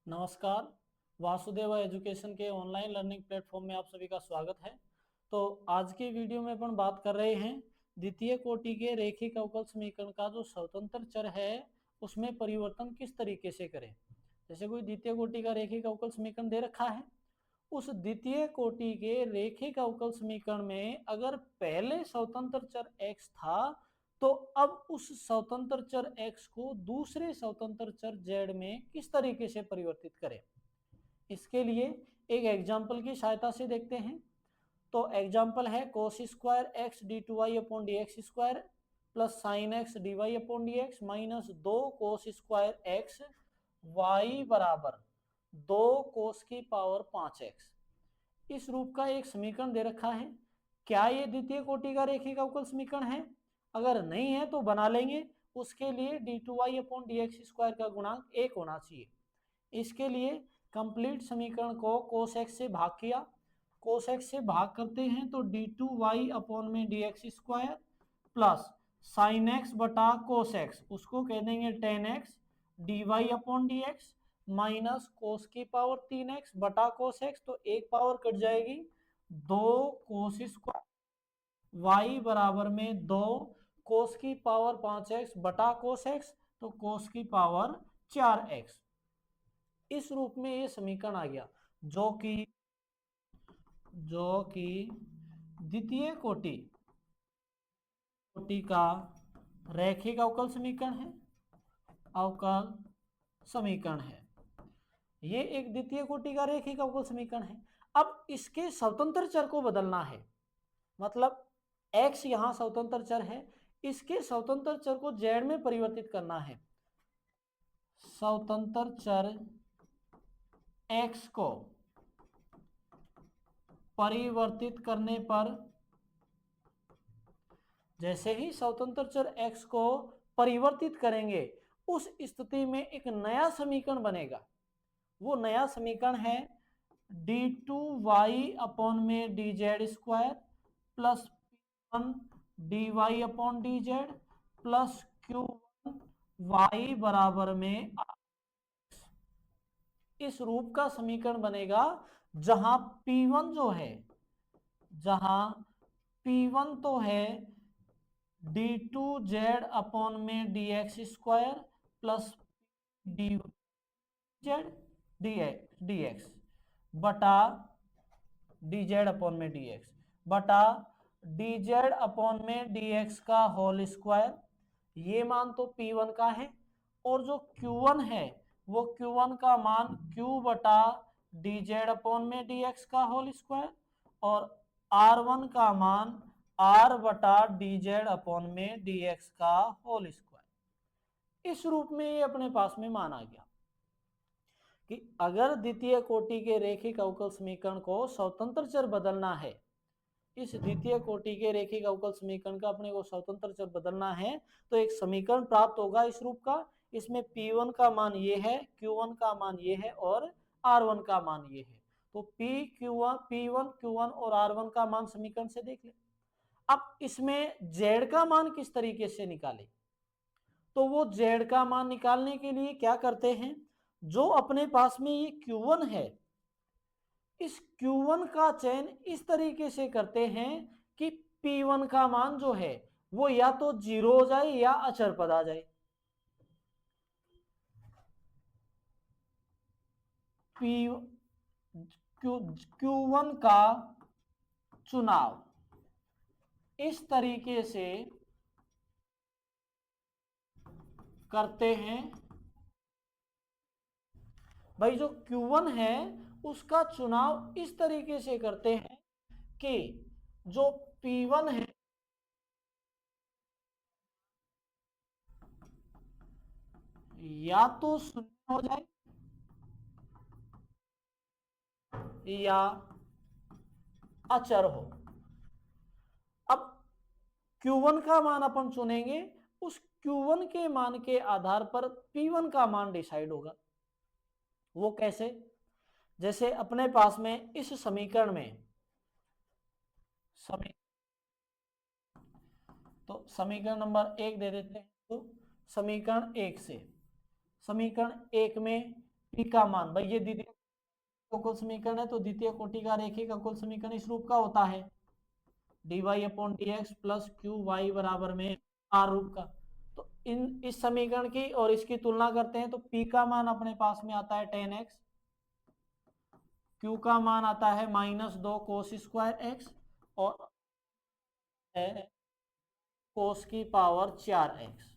नमस्कार। वासुदेवा एजुकेशन के online learning platform में आप सभी का स्वागत है। तो आज की वीडियो में अपन बात कर रहे हैं द्वितीय कोटि के रैखिक अवकल समीकरण का जो स्वतंत्र चर है उसमें परिवर्तन किस तरीके से करें। जैसे कोई द्वितीय कोटि का रैखिक अवकल समीकरण दे रखा है, उस द्वितीय कोटि के रैखिक अवकल समीकरण में अगर पहले स्वतंत्र चर x था तो अब उस स्वतंत्र चर x को दूसरे स्वतंत्र चर z में किस तरीके से परिवर्तित करें। इसके लिए एक एग्जाम्पल की सहायता से देखते हैं। तो एग्जाम्पल है cos square X D two Y upon D x square plus sine X D Y upon D X minus 2 cos square X Y बराबर 2 cos की पावर 5x। इस रूप का एक समीकरण दे रखा है। क्या ये द्वितीय कोटि का रैखिक अवकल समीकरण है? अगर नहीं है तो बना लेंगे। उसके लिए D two Y upon D x square का गुणांक 1 होना चाहिए। इसके लिए कंप्लीट समीकरण को कोस एक्स से भाग किया। कोस एक्स से भाग करते हैं तो डी टू वाई अपॉन में D x square plus sine X बटा कोस एक्स, उसको कह देंगे tan X D Y upon D X minus cos की पावर 3x बटा कोस एक्स, तो एक पावर कट जाएगी 2 कोस स्क्वायर वाई बराबर में 2 कोस की पावर 5x बटा कोस एक्स, तो कोस की पावर 4x। इस रूप में ये समीकरण आ गया जो कि द्वितीय कोटि का रैखिक अवकल समीकरण है। ये एक द्वितीय कोटि का रैखिक अवकल समीकरण है। अब इसके स्वतंत्र चर को बदलना है, मतलब x यहां स्वतंत्र चर है, इसके स्वतंत्र चर को z में परिवर्तित करना है। स्वतंत्र चर x को परिवर्तित करने पर, जैसे ही स्वतंत्र चर x को परिवर्तित करेंगे उस स्थिति में एक नया समीकरण बनेगा। वो नया समीकरण है डी टू वाई अपॉन में D Z square plus P1 D Y upon D Z plus Q1 Y बराबर में इस रूप का समीकरण बनेगा जहां P1 जो है, तो है डी टू जेड अपॉन में D x square plus D Z D x बटा डी जेड अपॉन में डी एक्स बटा डी जेड अपॉन में डी एक्स का होल स्क्वायर। ये मान तो P1 का है और जो Q1 है वो Q1 का मान Q बटा डी जेड अपॉन में डी एक्स का होल स्क्वायर और R1 का मान R बटा डी जेड अपॉन में डी एक्स का होल स्क्वायर। इस रूप में ये अपने पास में मान आ गया कि अगर द्वितीय कोटि के रैखिक अवकल समीकरण को स्वतंत्र चर बदलना है, इस द्वितीय कोटि के रैखिक अवकल समीकरण का अपने को स्वतंत्र चर बदलना है, तो एक समीकरण प्राप्त होगा इस रूप का। इसमें P1 का मान ये है, Q1 का मान ये है और R1 का मान ये है। तो P1 Q1 और R1 का मान समीकरण से देख ले। अब इसमें Z का मान किस तरीके से निकाले, तो वो Z का मान निकालने के लिए क्या करते हैं, जो अपने पास में ये Q1 है, इस Q1 का चयन इस तरीके से करते हैं कि P1 का मान जो है वो या तो 0 हो जाए या अचर पद आ जाए। Q1 का चुनाव इस तरीके से करते हैं भाई, जो Q1 है उसका चुनाव इस तरीके से करते हैं कि जो P1 है या तो शून्य हो जाए या अचर हो। अब Q1 का मान अपन चुनेंगे, उस Q1 के मान के आधार पर P1 का मान डिसाइड होगा। वो कैसे? जैसे अपने पास में इस समीकरण में तो समीकरण नंबर 1 दे देते हैं। तो समीकरण 1 में पी का मान, भाई ये द्वितीय अवकल समीकरण है तो द्वितीय कोटि का रेखिक अवकल समीकरण इस रूप का होता है, dy upon dx plus Q Y बराबर में आर रूप का। तो इस समीकरण की और इसकी तुलना करते हैं तो p का मान अपने पास में आता है 10x, q का मान आता है -2 कोस स्क्वायर x और है कोस की पावर 4x।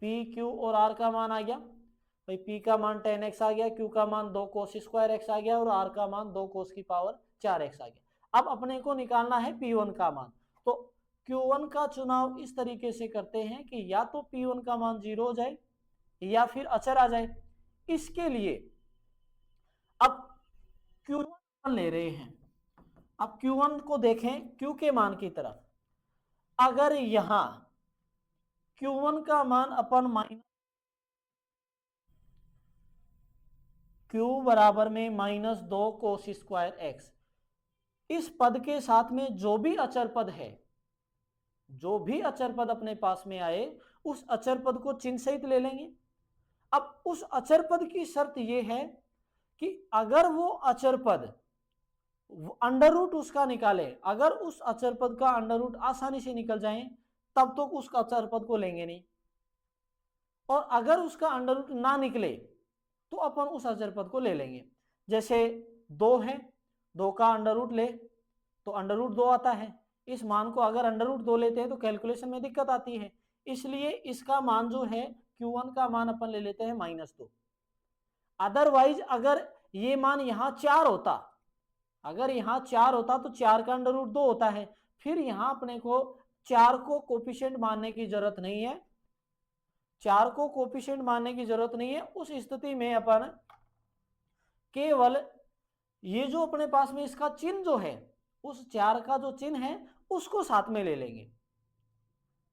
p q और r का मान आ गया, भाई p का मान 10x आ गया, q का मान 2 कोस स्क्वायर x आ गया और r का मान 2 कोस की पावर 4x आ गया। अब अपने को निकालना है p1 का मान, तो q1 का चुनाव इस तरीके से करते हैं कि या तो p1 का मान 0 हो जाए या फिर अचर आ जाए। इसके लिए अब q1 ले रहे हैं, अब q1 को देखें q के मान की तरफ, अगर यहां q1 का मान अपन माइनस q बराबर में -2 कोस स्क्वायर x, इस पद के साथ में जो भी अचर पद है, जो भी अचर पद अपने पास में आए उस अचर पद को चिन्ह सहित ले लेंगे। अब उस अचर पद की शर्त यह है कि अगर वो अचर पद अंडर रूट उसका निकाले, अगर उस अचर पद का अंडर रूट आसानी से निकल जाए तब तो उस अचर पद को लेंगे नहीं, और अगर उसका अंडर रूट ना निकले तो अपन उस अचर पद को ले लेंगे। जैसे 2 है, 2 का अंडर रूट ले तो अंडर रूट 2 आता है, इस मान को अगर अंडर रूट 2 लेते हैं तो कैलकुलेशन में दिक्कत आती है, इसलिए इसका मान जो है Q1 का मान अपन ले लेते हैं -2। अदरवाइज अगर ये मान यहां 4 होता, अगर यहां 4 होता तो 4 का अंडर रूट 2 होता है, फिर यहां अपने को 4 को कोफिशिएंट मानने की जरूरत नहीं है, 4 को कोफिशिएंट मानने की जरूरत नहीं है। उस स्थिति में अपन केवल ये जो अपने पास में इसका चिन्ह जो है, उस 4 का जो चिन्ह है उसको साथ में ले लेंगे।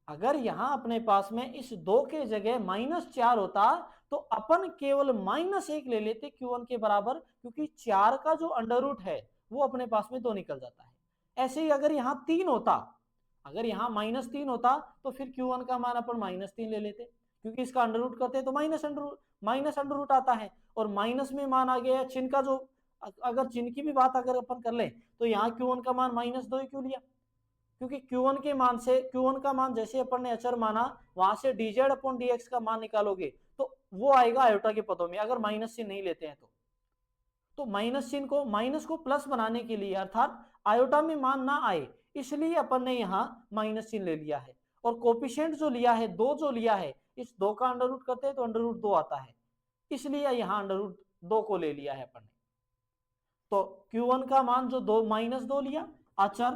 अगर यहां अपने पास में इस 2 के जगह -4 होता तो अपन केवल -1 ले लेते Q1 के बराबर, क्योंकि 4 का जो अंडर रूट है वो अपने पास में 2 निकल जाता है। ऐसे ही अगर यहां 3 होता, अगर यहां -3 होता तो फिर Q1 का मान अपन -3 ले लेते, क्योंकि इसका अंडर रूट करते तो माइनस अंडर रूट आता है, और माइनस में मान आ गया चिन्ह का, जो अगर चिन्ह की भी बात अगर अपन कर ले तो यहाँ Q1 का मान -2 क्यों लिया, क्योंकि Q1 के मान से, Q1 का मान जैसे अपन ने अचर माना वहां से dz अपॉन dx का मान निकालोगे तो वो आएगा आयोटा के पदों में, अगर माइनस चिन्ह नहीं लेते हैं तो माइनस चिन्ह को, माइनस को प्लस बनाने के लिए, अर्थात आयोटा में मान ना आए इसलिए अपन ने यहाँ माइनस चिन्ह ले लिया है। और कोफिशिएंट जो लिया है 2 जो लिया है, इस 2 का अंडर रूट करते हैं तो अंडर रूट 2 आता है, इसलिए यहाँ अंडर रूट 2 को ले लिया है अपन ने। तो Q1 का मान जो -2 लिया अचर,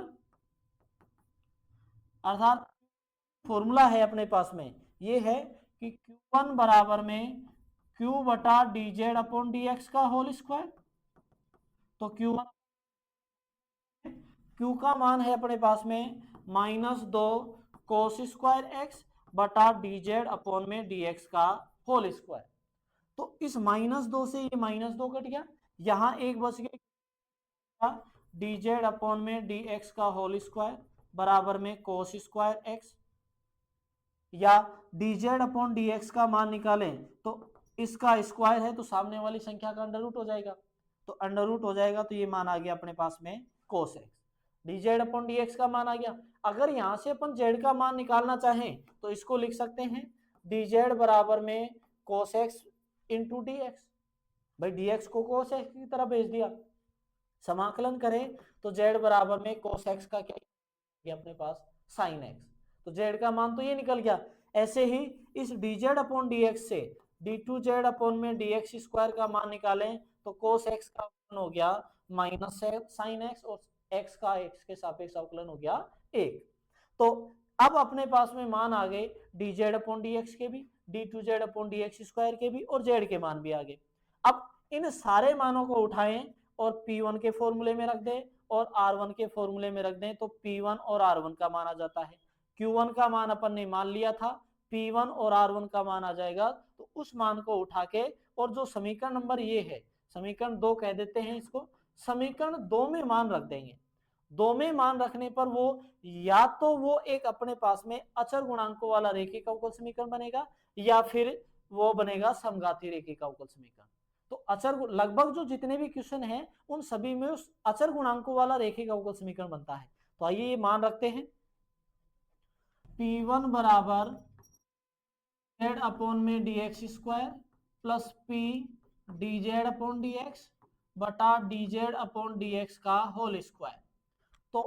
अर्थात फॉर्मूला है अपने पास में ये है कि Q1 बराबर में Q बटा dz अपॉन dx का होल स्क्वायर। तो Q का मान है अपने पास में -2 कोस स्क्वायर x बटा dz अपॉन में dx का होल स्क्वायर। तो इस -2 से ये -2 कट गया, यहां एक बच गया dz अपॉन में dx का होल स्क्वायर बराबर में कोस स्क्वायर x, या dz अपॉन dx का मान निकालें तो इसका स्क्वायर है तो सामने वाली संख्या का अंडर रूट हो जाएगा, तो अंडर रूट हो जाएगा तो ये मान आ गया अपने पास में कोस x, dz अपॉन dx का मान आ गया। अगर यहां से अपन z का मान निकालना चाहें तो इसको लिख सकते हैं dz बराबर में कोस x इंटू dx, भाई dx को कोस x की तरफ भेज दिया, समाकलन करें तो z बराबर में कोस x का क्या अपने पास साइन x, तो z का मान तो ये निकल गया। ऐसे ही इस dz अपॉन dx से d2z अपॉन में dx स्क्वायर का मान निकालें तो cos x का मान हो गया माइनस साइन x, और x का x के सापेक्ष अवकलन हो गया 1। तो अब अपने पास में मान आ गए dz अपॉन dx के भी, d2z अपॉन dx स्क्वायर के भी, और z के मान भी आ गए। अब इन सारे मानों को उठाएं और P1 के फॉर्मूले में रख दें और R1 के फॉर्मूले में रख दें तो P1 और R1 का मान आ जाता है। Q1 का मान अपन ने मान लिया था, P1 और R1 का मान आ जाएगा, तो उस मान को उठा के, और जो समीकरण नंबर ये है समीकरण 2 कह देते हैं इसको, समीकरण 2 में मान रख देंगे। 2 में मान रखने पर वो या तो वो एक अपने पास में अचर गुणांकों वाला रेखिक अवकल समीकरण बनेगा या फिर वो बनेगा समघाती रेखिक अवकल समीकरण। तो अचर लगभग जो जितने भी क्वेश्चन हैं उन सभी में उस अचर गुणांकों वाला रेखिक अवकल समीकरण बनता है। तो आइए ये मान रखते हैं, P1 बराबर जेड अपॉन में D x square plus p d z upon D x बटा d z upon D x का होल स्क्वायर। तो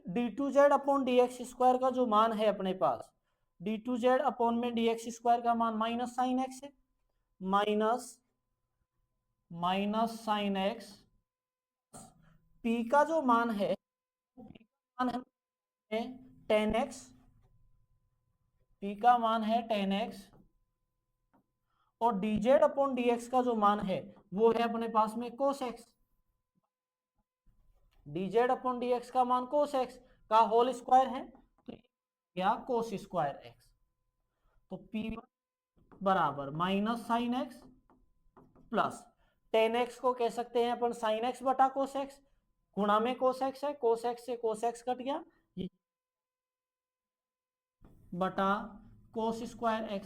D two z upon D x square का जो मान है अपने पास, डी टू जेड अपॉन में डी एक्स स्क्वायर का मान माइनस साइन एक्स है, माइनस साइन एक्स, पी का जो मान है, पी का मान है टेन एक्स, पी का मान है टेन एक्स, और dz अपॉन dx का जो मान है वो है अपने पास में cos x, dz upon dx का मान cos x का होल स्क्वायर है, तो क्या cos स्क्वायर x। तो p बराबर minus sine x plus ten x को कह सकते हैं अपन साइन एक्स बटा cos x, गुणा में cos x है, cos x से cos x कट गया बटा cos स्क्वायर x,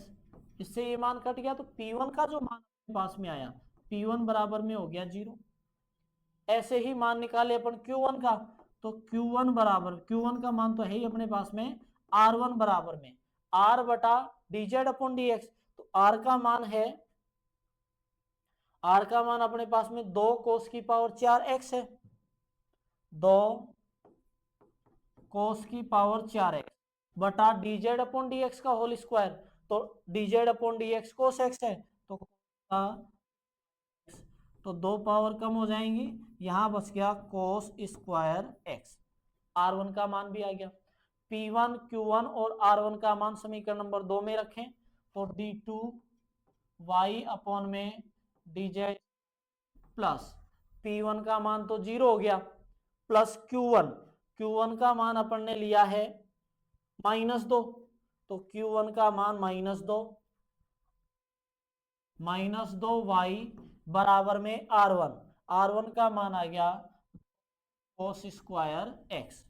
इससे ये मान कट गया। तो P1 का जो मान पास में आया, P1 बराबर में हो गया 0। ऐसे ही मान निकाले अपन Q1 का, तो Q1 बराबर, Q1 का मान तो है ही अपने पास में R1 बराबर में R बटा dz अपॉन dx। तो R का मान है, R का मान अपने पास में 2 cos की पावर 4 x है, 2 cos की पावर 4 x बटा dz अपॉन dx का होल स्क्वायर। तो dz upon dx cos x है, तो 2 पावर कम हो जाएंगी, यहां बच गया cos स्क्वायर x। R1 का मान भी आ गया। P1 Q1 और R1 का मान समीकरण नंबर 2 में रखें, तो d2 y अपॉन में dz प्लस P1 का मान तो 0 हो गया, प्लस Q1 का मान अपन ने लिया है -2, तो Q1 का मान -2y बराबर में R1 का मान आ गया cos स्क्वायर x।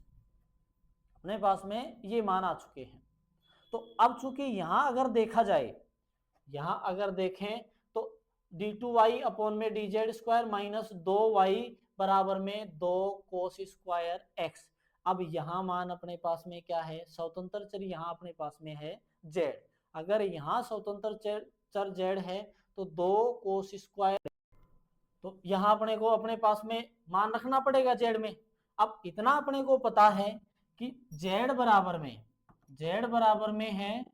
अपने पास में ये मान आ चुके हैं। तो अब चूंकि यहां अगर देखा जाए, यहां अगर देखें तो d2y अपॉन में dz स्क्वायर माइनस 2y बराबर में 2 cos स्क्वायर x। अब यहां मान अपने पास में क्या है, स्वतंत्र चर यहां अपने पास में है z। अगर यहां स्वतंत्र चर z है तो 2 cos स्क्वायर, तो यहां अपने को अपने पास में मान रखना पड़ेगा z में। अब इतना अपने को पता है कि z बराबर में है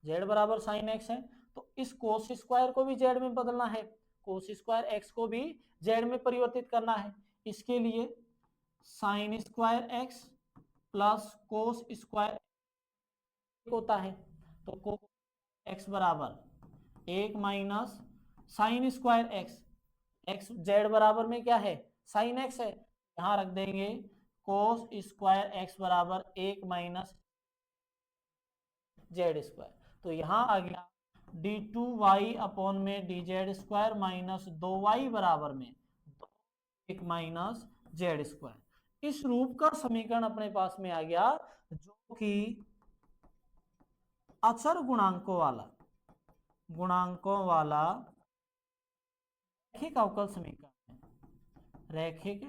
z बराबर साइन x है, तो इस cos स्क्वायर को भी z में बदलना है, cos स्क्वायर x को भी z में परिवर्तित करना है। इसके लिए sine square x plus cos square होता है, तो cos x बराबर 1 minus sine square x z बराबर में क्या है, साइन x है, यहां रख देंगे cos स्क्वायर x बराबर 1 माइनस जेड स्क्वायर। तो यहां आ गया d2y अपॉन में dz स्क्वायर माइनस 2y बराबर में 1 माइनस जेड स्क्वायर। इस रूप का समीकरण अपने पास में आ गया, जो कि अचर गुणांकों वाला रैखिक अवकल समीकरण है, रैखिक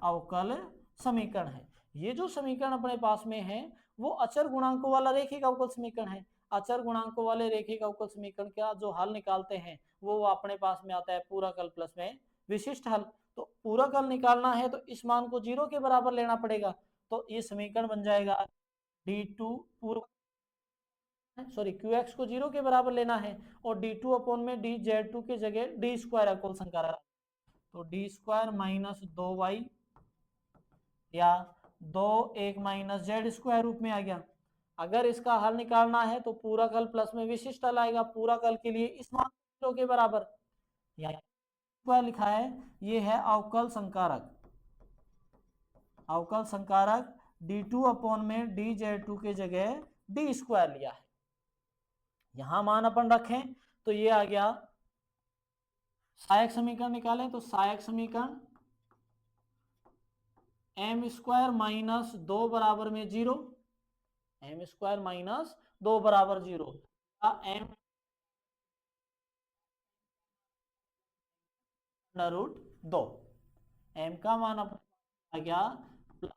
अवकल समीकरण है। ये जो समीकरण अपने पास में है वो अचर गुणांकों वाला रैखिक अवकल समीकरण है। अचर गुणांकों वाले रैखिक अवकल समीकरण का जो हल निकालते हैं वो अपने पास में आता है पूरक हल प्लस में विशिष्ट हल। तो पूरक हल निकालना है तो इस मान को 0 के बराबर लेना पड़ेगा, तो ये समीकरण बन जाएगा d2 पूर्व सॉरी qx को 0 के बराबर लेना है, और d2 अपॉन में dz2 की जगह d स्क्वायर अवकल संकारक, तो d स्क्वायर माइनस 2y या 2 1 माइनस जेड स्क्वायर रूप में आ गया। अगर इसका हल निकालना है तो पूरक हल प्लस में विशिष्ट हल आएगा। पूरक हल के लिए इस मान 0 के बराबर स्क्वायर लिखा है, ये है अवकल संकारक d2 अपॉन में dz2 के जगह d स्क्वायर लिया है। यहां मान अपन रखें तो ये आ गया, सहायक समीकरण निकालें तो सहायक समीकरण m स्क्वायर माइनस 2 बराबर में 0, m स्क्वायर माइनस 2 बराबर 0, m अंडर रूट 2। m का मान अपने आ गया +2।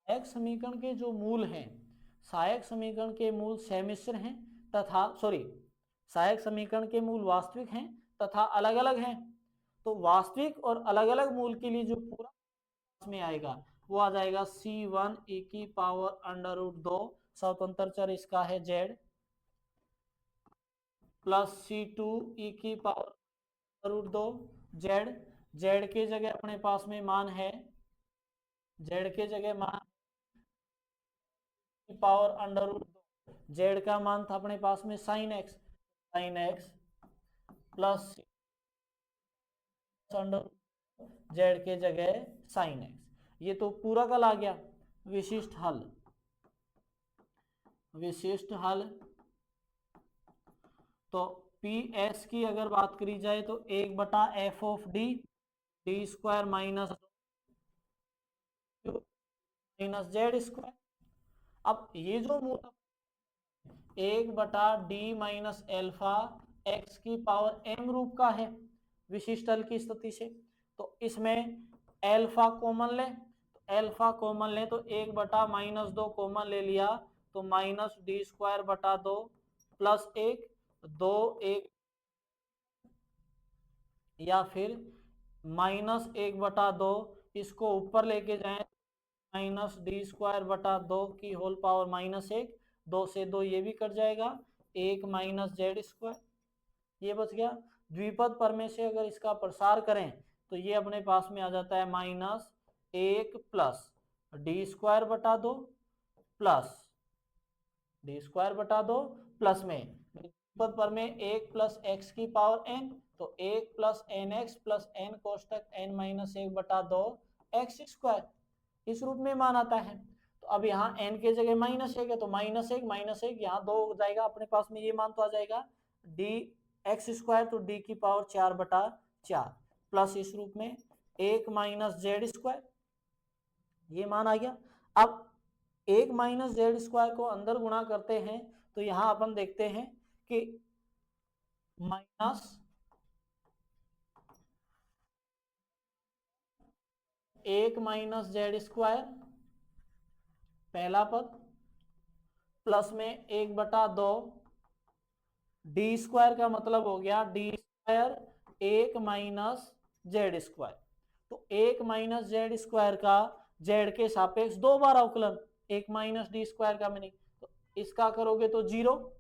सहायक समीकरण के जो मूल हैं, सहायक समीकरण के मूल समिश्र हैं तथा सहायक समीकरण के मूल वास्तविक हैं तथा अलग अलग हैं। तो वास्तविक और अलग अलग मूल के लिए जो पूरा में आएगा वो आ जाएगा C1 e की पावर अंडर रूट 2, स्वतंत्र चर इसका है z, प्लस C2 e की पावर √2 z। z के जगह अपने पास में मान है, z के जगह मान की पावर अंडर रूट 2, z का मान था अपने पास में sine x plus under z के जगह साइन x। ये तो पूरा कल आ गया। विशिष्ट हल तो PS की अगर बात करी जाए तो 1/f(d) d² माइनस z²। अब ये जो मूल 1/d-अल्फा x की पावर m रूप का है विशिष्ट हल की स्थिति से, तो इसमें अल्फा कॉमन ले, तो अल्फा कॉमन ले तो 1/-2 कॉमन ले लिया तो -d²/2 प्लस 1 2 1, या फिर -1/2 इसको ऊपर लेके जाए -d²/2 की होल पावर -1, 2 से 2 ये भी कट जाएगा, 1 -z², ये बच गया। द्विपद प्रमेय से अगर इसका प्रसार करें तो ये अपने पास में आ जाता है -1 plus d²/2 plus d²/2 plus में द्विपद प्रमेय 1 प्लस x की पावर n, तो 1 plus nx plus n कोष्टक n-1/2 x², इस रूप में मान आता है। तो अब यहाँ n के जगह -1 है तो -1 यहाँ 2 हो जाएगा, अपने पास में ये मान तो आ जाएगा dx² तो d की पावर 4/4 प्लस इस रूप में 1 z², ये मान आ गया। अब 1 z² को अंदर गुणा करते हैं तो यहां अपन देखते हैं कि -1 z² पहला पद प्लस में 1/2 d² का मतलब हो गया d² 1 z², तो 1 z² का z के सापेक्ष 2 बार अवकलन, 1 d² का मीनिंग, तो इसका करोगे तो 0,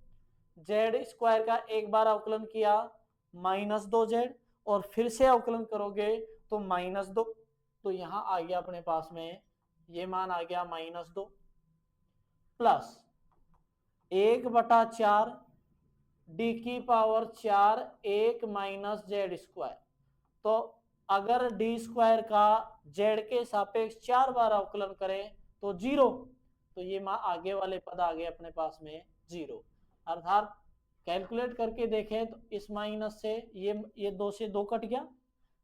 z² का एक बार अवकलन किया -2z और फिर से अवकलन करोगे तो -2, तो यहां आ गया अपने पास में ये मान आ गया -2 प्लस 1/4 d की पावर 4 1 z²। तो अगर d² का z के सापेक्ष 4 बार अवकलन करें तो 0, तो ये आगे वाले पद आ गए अपने पास में 0, अर्थात कैलकुलेट करके देखें तो इस माइनस से ये 2 से 2 कट गया,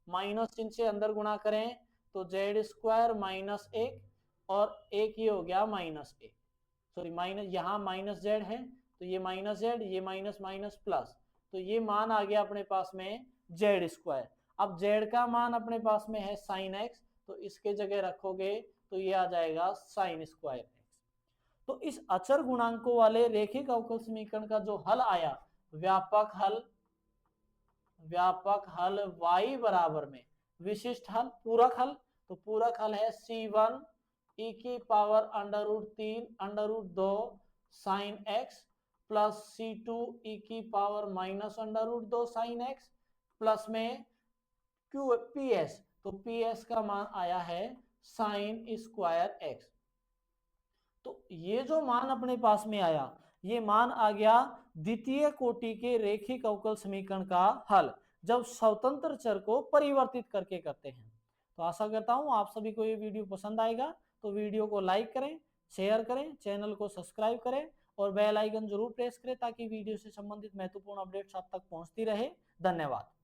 माइनस चिन्ह से अंदर गुणा करें तो z² -1 और एक ये हो गया -1, सॉरी माइनस, यहाँ -z है तो ये -z, ये माइनस प्लस, तो ये मान आ गया अपने पास में z²। अब z का मान अपने पास में है sin x, तो इसके जगह रखोगे तो ये आ जाएगा sin² x। तो इस अचर गुणांकों वाले रेखिक अवकल समीकरण का जो हल आया व्यापक हल y बराबर में विशिष्ट हल पूरक हल, तो पूरक हल है C1 e की power √3 sin x plus C2 e की पावर -√2 sin x प्लस में PS, तो PS का मान आया है sin² x। तो ये जो मान अपने पास में आया ये मान आ गया द्वितीय कोटि के रेखिक अवकल समीकरण का हल, जब स्वतंत्र चर को परिवर्तित करके करते हैं। तो आशा करता हूं आप सभी को ये वीडियो पसंद आएगा, तो वीडियो को लाइक करें, शेयर करें, चैनल को सब्सक्राइब करें और बेल आइकन जरूर प्रेस करें ताकि वीडियो से संबंधित महत्वपूर्ण अपडेट्स आप तक पहुंचती रहे। धन्यवाद।